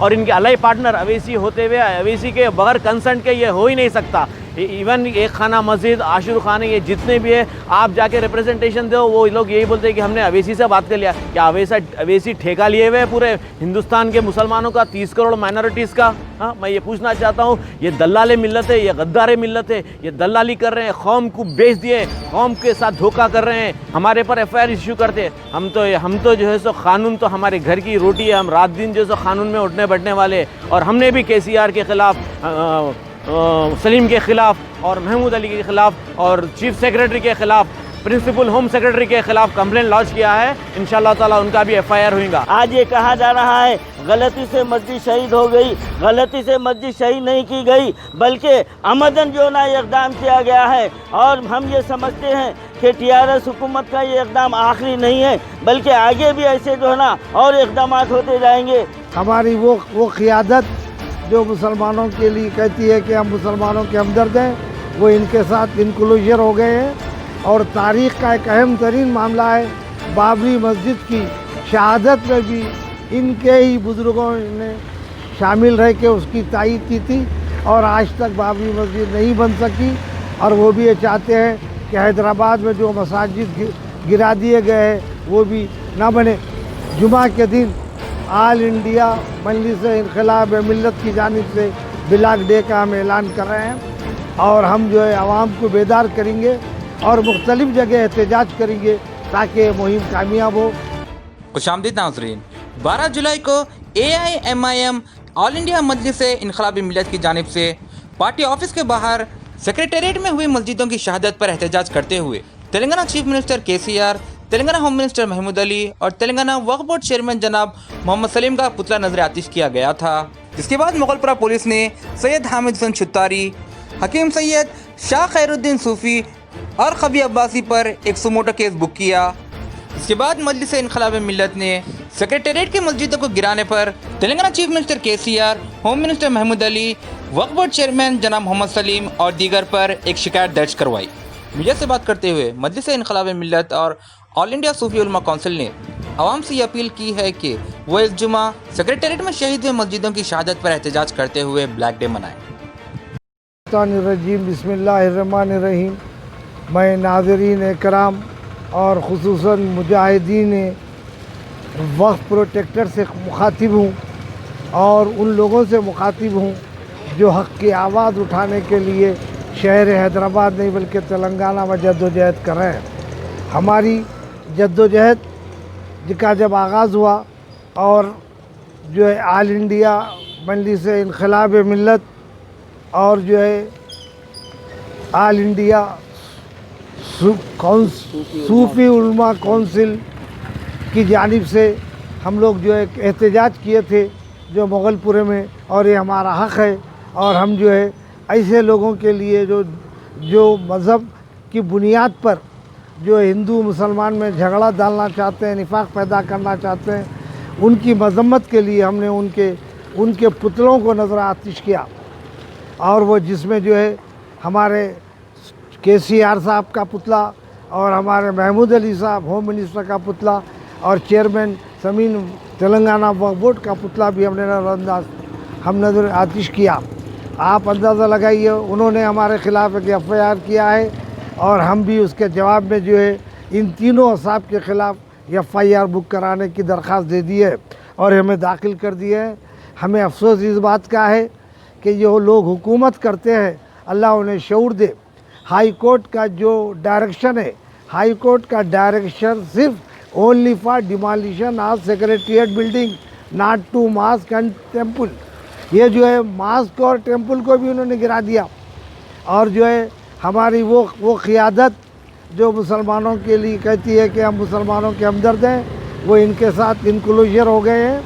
اور ان کے الائی پارٹنر اویسی ہوتے ہوئے اویسی کے بغیر کنسنٹ کے یہ ہو ہی نہیں سکتا. ایون ایک خانہ مسجد عاشور خانے یہ جتنے بھی ہیں آپ جا کے ریپریزنٹیشن دو وہ لوگ یہی بولتے ہیں کہ ہم نے اویسی سے بات کر لیا. کیا اویسی ٹھیکہ لیے ہوئے پورے ہندوستان کے مسلمانوں کا 30 کروڑ مائنورٹیز کا؟ ہاں میں یہ پوچھنا چاہتا ہوں یہ دلال ملت ہے, یہ غدار ملت ہے, یہ دلالی کر رہے ہیں, قوم کو بیچ دیے, قوم کے ساتھ دھوکہ کر رہے ہیں, ہمارے پر ایف آئی آر ایشو کرتے. ہم تو جو ہے سو قانون تو ہمارے گھر کی روٹی ہے, ہم رات دن جو ہے سو قانون میں اٹھنے بیٹھنے والے. اور ہم نے بھی KCR کے خلاف, سلیم کے خلاف اور محمود علی کے خلاف اور چیف سیکریٹری کے خلاف, پرنسپل ہوم سیکریٹری کے خلاف کمپلین لانچ کیا ہے. انشاءاللہ تعالیٰ ان کا بھی FIR ہوئے گا. آج یہ کہا جا رہا ہے غلطی سے مسجد شہید ہو گئی, غلطی سے مسجد شہید نہیں کی گئی بلکہ عمدن جو نا اقدام کیا گیا ہے. اور ہم یہ سمجھتے ہیں کہ TRS حکومت کا یہ اقدام آخری نہیں ہے بلکہ آگے بھی ایسے جو ہے نا اور اقدامات ہوتے جائیں گے. ہماری وہ قیادت جو مسلمانوں کے لیے کہتی ہے کہ ہم مسلمانوں کے ہمدرد ہیں, وہ ان کے ساتھ انکلوژر ہو گئے ہیں. اور تاریخ کا ایک اہم ترین معاملہ ہے بابری مسجد کی شہادت میں بھی ان کے ہی بزرگوں نے شامل رہ کے اس کی تائید کی تھی اور آج تک بابری مسجد نہیں بن سکی. اور وہ بھی یہ چاہتے ہیں کہ حیدرآباد میں جو مساجد گرا دیے گئے ہیں وہ بھی نہ بنے. جمعہ کے دن آل انڈیا مجلس انقلاب ملت کی جانب سے بلاک ڈے کا ہم اعلان کر رہے ہیں اور ہم جو ہے عوام کو بیدار کریں گے اور مختلف جگہ احتجاج کریں گے تاکہ مہم کامیاب ہو. خوش آمدید ناظرین. 12 جولائی کو AIMIM آل انڈیا مجلس انقلاب ملت کی جانب سے پارٹی آفس کے باہر سیکریٹریٹ میں ہوئی مسجدوں کی شہادت پر احتجاج کرتے ہوئے Telangana chief minister KCR, Telangana home minister Mahmood Ali اور تلنگانہ وقف بورڈ چیئرمین جناب محمد سلیم کا پتلا نظر آتش کیا گیا تھا. جس کے بعد مغل پورہ پولیس نے سید حامد حسن چھتاری, حکیم سید شاہ خیر الدین صوفی اور خبی عباسی پر ایک سموٹو کیس بک کیا. اس کے بعد مجلس انقلاب ملت نے سیکریٹریٹ کی مسجدوں کو گرانے پر Telangana chief minister KCR, home minister Mahmood Ali, وقف بورڈ چیئرمین جناب محمد سلیم اور دیگر پر ایک شکایت درج کروائی. میڈیا سے بات کرتے ہوئے مجلس انقلاب ملت اور آل انڈیا صوفی علماء کونسل نے عوام سے یہ اپیل کی ہے کہ وہ اس جمعہ سیکریٹریٹ میں شہید ہوئے مسجدوں کی شہادت پر احتجاج کرتے ہوئے بلیک ڈے منائیں. بسم اللہ الرحمن الرحیم. میں ناظرین اکرام اور خصوصاً مجاہدین وقف پروٹیکٹر سے مخاطب ہوں اور ان لوگوں سے مخاطب ہوں جو حق کی آواز اٹھانے کے لیے شہر حیدرآباد نہیں بلکہ تلنگانہ میں جد و جہد کر رہے ہیں. ہماری جد و جہد کا جب آغاز ہوا اور جو ہے آل انڈیا مجلس انقلاب ملت اور جو ہے آل انڈیا صوفی علماء کونسل کی جانب سے ہم لوگ جو ہے احتجاج کیے تھے جو مغل پورے میں, اور یہ ہمارا حق ہے. اور ہم جو ہے ایسے لوگوں کے لیے جو مذہب کی بنیاد پر جو ہندو مسلمان میں جھگڑا ڈالنا چاہتے ہیں, نفاق پیدا کرنا چاہتے ہیں, ان کی مذمت کے لیے ہم نے ان کے پتلوں کو نظر آتش کیا. اور وہ جس میں جو ہے ہمارے KCR صاحب کا پتلا اور ہمارے محمود علی صاحب ہوم منسٹر کا پتلا اور چیئرمین سمین تلنگانہ وقف بورڈ کا پتلا بھی ہم نظر آتش کیا. آپ اندازہ لگائیے انہوں نے ہمارے خلاف ایک FIR کیا ہے اور ہم بھی اس کے جواب میں جو ہے ان تینوں اصحاب کے خلاف FIR بک کرانے کی درخواست دے دی ہے اور ہمیں داخل کر دی ہے. ہمیں افسوس اس بات کا ہے کہ یہ لوگ حکومت کرتے ہیں, اللہ انہیں شعور دے. ہائی کورٹ کا جو ڈائریکشن ہے, ہائی کورٹ کا ڈائریکشن صرف only for demolition of secretariat building, not to mosque and temple. یہ جو ہے ماسک اور ٹیمپل کو بھی انہوں نے گرا دیا. اور جو ہے ہماری وہ قیادت جو مسلمانوں کے لیے کہتی ہے کہ ہم مسلمانوں کے ہمدرد ہیں, وہ ان کے ساتھ انکلوژر ہو گئے ہیں.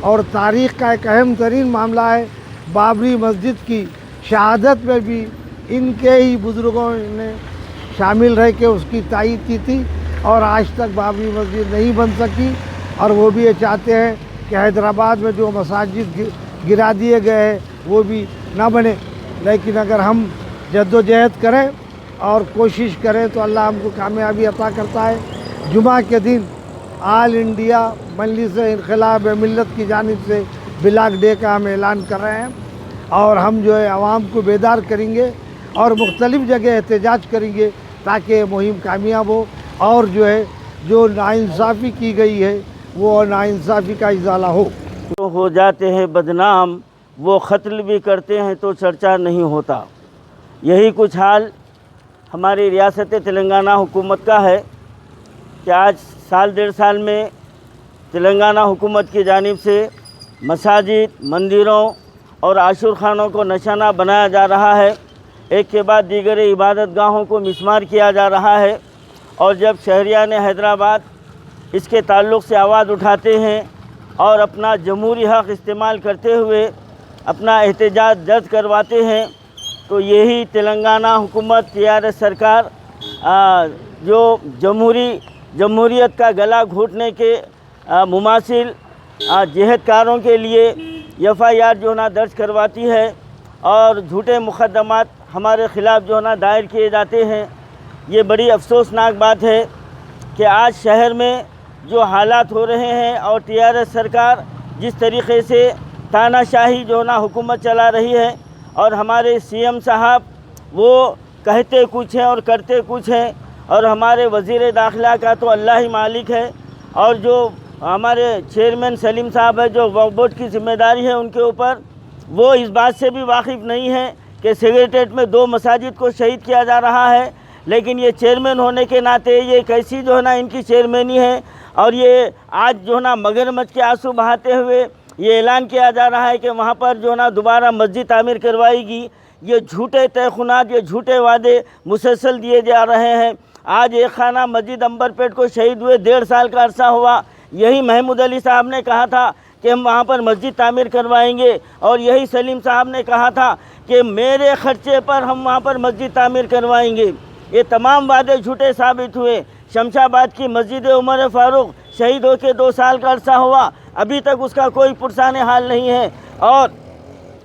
اور تاریخ کا ایک اہم ترین معاملہ ہے بابری مسجد کی شہادت میں بھی ان کے ہی بزرگوں نے شامل رہ کے اس کی تائید کی تھی اور آج تک بابری مسجد نہیں بن سکی. اور وہ بھی یہ چاہتے ہیں کہ حیدرآباد میں جو مساجد گرا دیے گئے ہیں وہ بھی نہ بنے. لیکن اگر ہم جد و جہد کریں اور کوشش کریں تو اللہ ہم کو کامیابی عطا کرتا ہے. جمعہ کے دن آل انڈیا مجلس انقلاب ملت کی جانب سے ब्लॉक डे का हम ऐलान कर रहे हैं और हम जो है आवाम को बेदार करेंगे और मुख्तलिफ़ जगह एहतजाज करेंगे ताकि ये मुहिम कामयाब हो और जो है जो नाइंसाफ़ी की गई है वो नाइंसाफ़ी का इजाला हो। जो हो जाते हैं बदनाम वो क़त्ल भी करते हैं तो चर्चा नहीं होता। यही कुछ हाल हमारी रियासत तेलंगाना हुकूमत का है कि आज साल डेढ़ साल में तेलंगाना हुकूमत की जानिब से मसाजिद, मंदिरों और आशुर खानों को निशाना बनाया जा रहा है। एक के बाद दीगर इबादत गाहों को मिसमार किया जा रहा है और जब शहरियान हैदराबाद इसके ताल्लुक़ से आवाज़ उठाते हैं और अपना जमहूरी हक़ इस्तेमाल करते हुए अपना एहतजाज दर्ज करवाते हैं तो यही तेलंगाना हुकूमत TRS सरकार जो जमहूरियत का गला घोटने के मुमासिल जिहादकारों के लिए FIR जो ना दर्ज करवाती है और झूठे मुकदमात हमारे ख़िलाफ़ जो ना दायर किए जाते हैं। ये बड़ी अफसोसनाक बात है कि आज शहर में जो हालात हो रहे हैं और TRS सरकार जिस तरीक़े से तानाशाही जो ना हुकूमत चला रही है और हमारे CM साहब वो कहते कुछ हैं और करते कुछ हैं और हमारे वज़ीर दाखिला का तो अल्लाह ही मालिक है और जो हमारे चेयरमैन सलीम साहब है जो वक्फ बोर्ड की ज़िम्मेदारी है उनके ऊपर, वो इस बात से भी वाकिफ़ नहीं है कि सेक्रेटेरिएट में 2 मसाजिद को शहीद किया जा रहा है। लेकिन ये चेयरमैन होने के नाते ये कैसी जो है ना इनकी चेयरमैनी है और ये आज जो है ना मगरमच्छ के आंसू बहाते हुए ये ऐलान किया जा रहा है कि वहाँ पर जो है ना दोबारा मस्जिद तामीर करवाएगी। ये झूठे तयख़ुनात, ये झूठे वादे मुसलसल दिए जा रहे हैं। आज एक खाना मस्जिद अंबरपेट को शहीद हुए 1.5 साल का अरसा हुआ। यही महमूद अली साहब ने कहा था कि हम वहाँ पर मस्जिद तामीर करवाएंगे और यही सलीम साहब ने कहा था कि मेरे ख़र्चे पर हम वहाँ पर मस्जिद तामीर करवाएंगे। ये तमाम वादे झूठे साबित हुए। शमशाबाद की मस्जिद उमर फ़ारूक शहीद होकर 2 साल का अरसा हुआ, अभी तक उसका कोई पुरसाने हाल नहीं है। और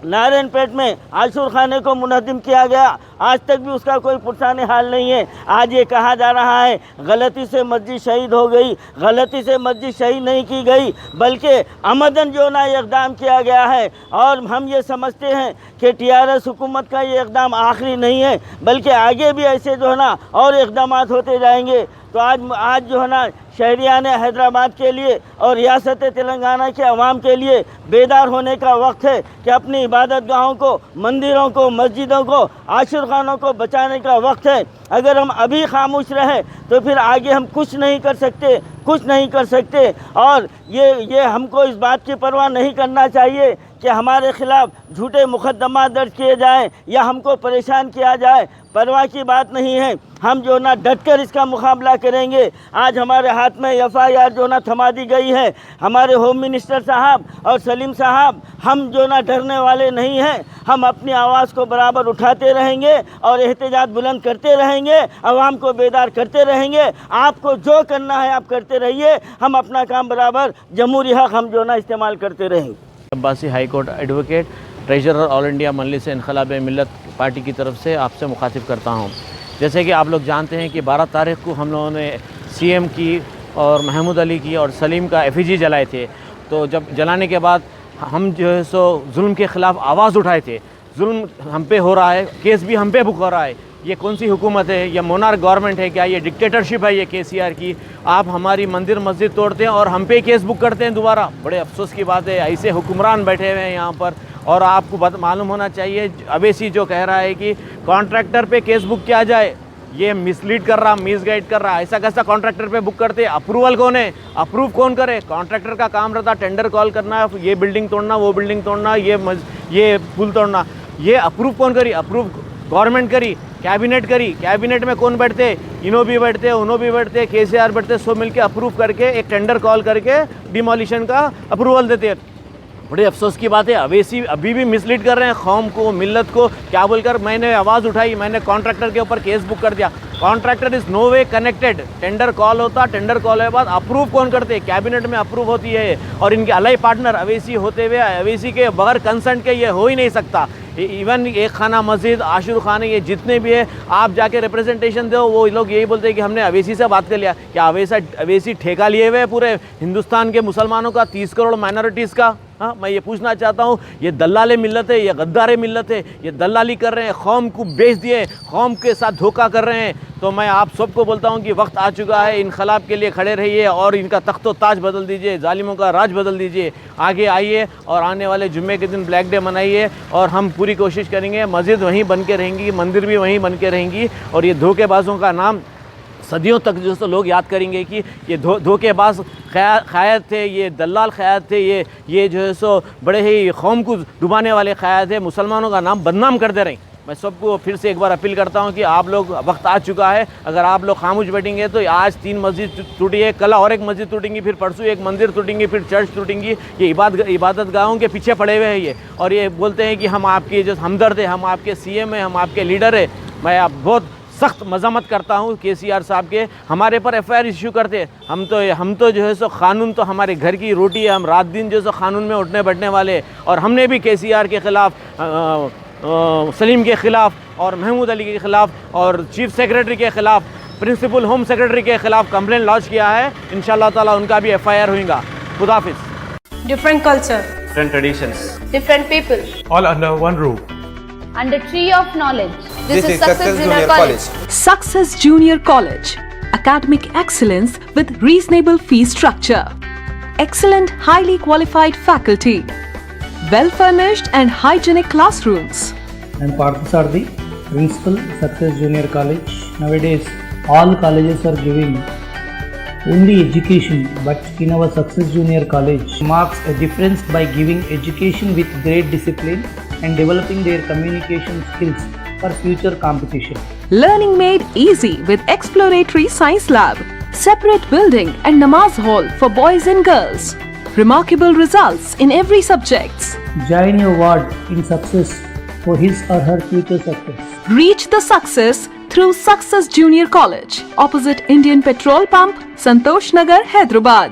नारायणपेट में आशुर खाने को मुनहदिम किया गया, आज तक भी उसका कोई पुरसाने हाल नहीं है। आज ये कहा जा रहा है गलती से मस्जिद शहीद हो गई, गलती से मस्जिद शहीद नहीं की गई बल्कि अमदन जो ना इक़दाम किया गया है। और हम ये समझते हैं कि TRS हुकूमत का ये इक़दाम आखिरी नहीं है बल्कि आगे भी ऐसे जो है ना और इक़दाम होते जाएंगे। तो आज जो है ना शहरियान हैदराबाद के लिए और रियासत तेलंगाना के अवाम के लिए बेदार होने का वक्त है कि अपनी इबादत गाहों को, मंदिरों को, मस्जिदों को, आशुर खानों को बचाने का वक्त है। अगर हम अभी खामोश रहे तो फिर आगे हम कुछ नहीं कर सकते। और ये हमको इस बात की परवाह नहीं करना चाहिए कि हमारे ख़िलाफ़ झूठे मुकदमा दर्ज किए जाएं या हमको परेशान किया जाए। परवाह की बात नहीं है, हम जो ना डट कर इसका मुकाबला करेंगे। आज हमारे हाथ में FIR जो ना थमा दी गई है। हमारे होम मिनिस्टर साहब और सलीम साहब, हम जो ना डरने वाले नहीं हैं। हम अपनी आवाज़ को बराबर उठाते रहेंगे और एहतजाज बुलंद करते रहेंगे, आवाम को बेदार करते रहेंगे। आपको जो करना है आप करते रहिए, हम अपना काम बराबर जमहूरी हक़ हम जो ना इस्तेमाल करते रहेंगे। Abbasi high court advocate, treasurer all India Majlis Inquilab Millat party की तरफ से आपसे मुखातिब करता हूँ। जैसे कि आप लोग जानते हैं कि 12 तारीख़ को हम लोगों ने CM की और महमूद अली की और सलीम का effigy जलाए थे। तो जब जलाने के बाद हम जो है सो जुल्म के ख़िलाफ़ आवाज़ उठाए थे। जुल्म हम पे हो रहा है, केस भी हम पे बुक हो रहा है। ये कौन सी हुकूमत है? ये मोनार्क गवर्नमेंट है क्या? ये डिक्टेटरशिप है ये KCR की? आप हमारी मंदिर मस्जिद तोड़ते हैं और हम पे केस बुक करते हैं दोबारा। बड़े अफसोस की बात है, ऐसे हुक्मरान बैठे हुए हैं यहाँ पर। और आपको मालूम होना चाहिए, अवैसी जो कह रहा है कि कॉन्ट्रैक्टर पे केस बुक किया जाए, ये मिसलीड कर रहा, मिसगाइड कर रहा। ऐसा कैसा कॉन्ट्रैक्टर पे बुक करते? अप्रूवल कौन है? अप्रूव कौन करे? कॉन्ट्रैक्टर का काम रहता टेंडर कॉल करना, ये बिल्डिंग तोड़ना, वो बिल्डिंग तोड़ना, ये पुल तोड़ना। ये अप्रूव कौन करी? अप्रूव गवर्नमेंट करी, कैबिनेट करी। कैबिनेट में कौन बैठते? इनो भी बैठते, उनो भी बैठते, KCR बैठते, सब मिलके अप्रूव करके एक टेंडर कॉल करके डिमोलिशन का अप्रूवल देते हैं। बड़े अफसोस की बात है, अवैसी अभी भी मिसलीड कर रहे हैं कौम को, मिल्लत को। क्या बोलकर मैंने आवाज़ उठाई, मैंने कॉन्ट्रैक्टर के ऊपर केस बुक कर दिया। Contractor is no way connected. Tender call होता, टेंडर कॉल के बाद अप्रूव कौन करते? कैबिनेट में अप्रूव होती है। और इनके अलाई पार्टनर अवैसी होते हुए अवैसी के बगैर कंसर्ट के ये हो ही नहीं सकता। इवन एक खाना मस्जिद, आशुर खाने, ये जितने भी है, आप जाके रिप्रेजेंटेशन दो, वो लोग यही बोलते हैं कि हमने अवैसी से बात कर लिया। क्या अवैसी ठेका लिए हुए पूरे हिंदुस्तान के मुसलमानों का, 30 करोड़ माइनॉरिटीज़ का? हाँ, मैं ये पूछना चाहता हूँ, ये दल्लाले मिल्लत है, ये गद्दारे मिल्लत है, ये दलाली कर रहे हैं, कौम को बेच दिए, कौम के साथ धोखा कर रहे हैं। तो मैं आप सबको बोलता हूँ कि वक्त आ चुका है, इनकलाब के लिए खड़े रहिए और इनका तख्तो ताज बदल दीजिए, जालिमों का राज बदल दीजिए। आगे आइए और आने वाले जुम्मे के दिन ब्लैक डे मनाइए और हम पूरी कोशिश करेंगे, मस्जिद वहीं बन के रहेंगी, मंदिर भी वहीं बन के रहेंगी और ये धोखेबाजों का नाम सदियों तक जो लोग याद करेंगे कि ये धोखेबाज क़याद थे, ये दलाल क़याद थे, ये जो है सो बड़े ही कौम को डुबाने वाले क़याद थे, मुसलमानों का नाम बदनाम कर दे रहे हैं। मैं सबको फिर से एक बार अपील करता हूँ कि आप लोग, वक्त आ चुका है, अगर आप लोग खामोश बैठेंगे तो आज 3 मस्जिद टूटी है, कल और एक मस्जिद टूटेंगी, फिर परसों एक मंदिर टूटेंगी, फिर चर्च टूटेंगी। ये इबादत गाहों के पीछे पड़े हुए हैं ये, और ये बोलते हैं कि हम आपके जो हमदर्द है, हम आपके CM हैं, हम आपके लीडर है। मैं आप बहुत सख्त मज़म्मत करता हूँ KCR साहब के, हमारे पर FIR इशू करते। हम तो जो है सो कानून तो हमारे घर की रोटी है, हम रात दिन जो सो कानून में उठने बैठने वाले। और हमने भी KCR के ख़िलाफ़, सलीम के ख़िलाफ़ और महमूद अली के ख़िलाफ़ और चीफ सेक्रेटरी के ख़िलाफ़, प्रिंसिपल होम सेक्रेटरी के ख़िलाफ़ कंप्लेंट लॉन्च किया है। इंशाअल्लाह ताला उनका भी FIR होगा। खुदा हाफिज़। Different culture, Different traditions, different people, all under one roof. under tree of knowledge. This is Success Junior College. Success Junior College. Academic excellence with reasonable fee structure. Excellent, highly qualified faculty. Well-furnished and hygienic classrooms. I'm Parthasarthi, Principal, Success Junior College. Nowadays, all colleges are giving only education, but in our Success Junior College marks a difference by giving education with great discipline and developing their communication skills for future competition. Learning made easy with exploratory science lab, separate building and namaz hall for boys and girls. Remarkable results in every subjects. Join your ward in success for his or her future success. Reach the success through Success Junior College, opposite Indian Petrol Pump, Santosh Nagar, Hyderabad.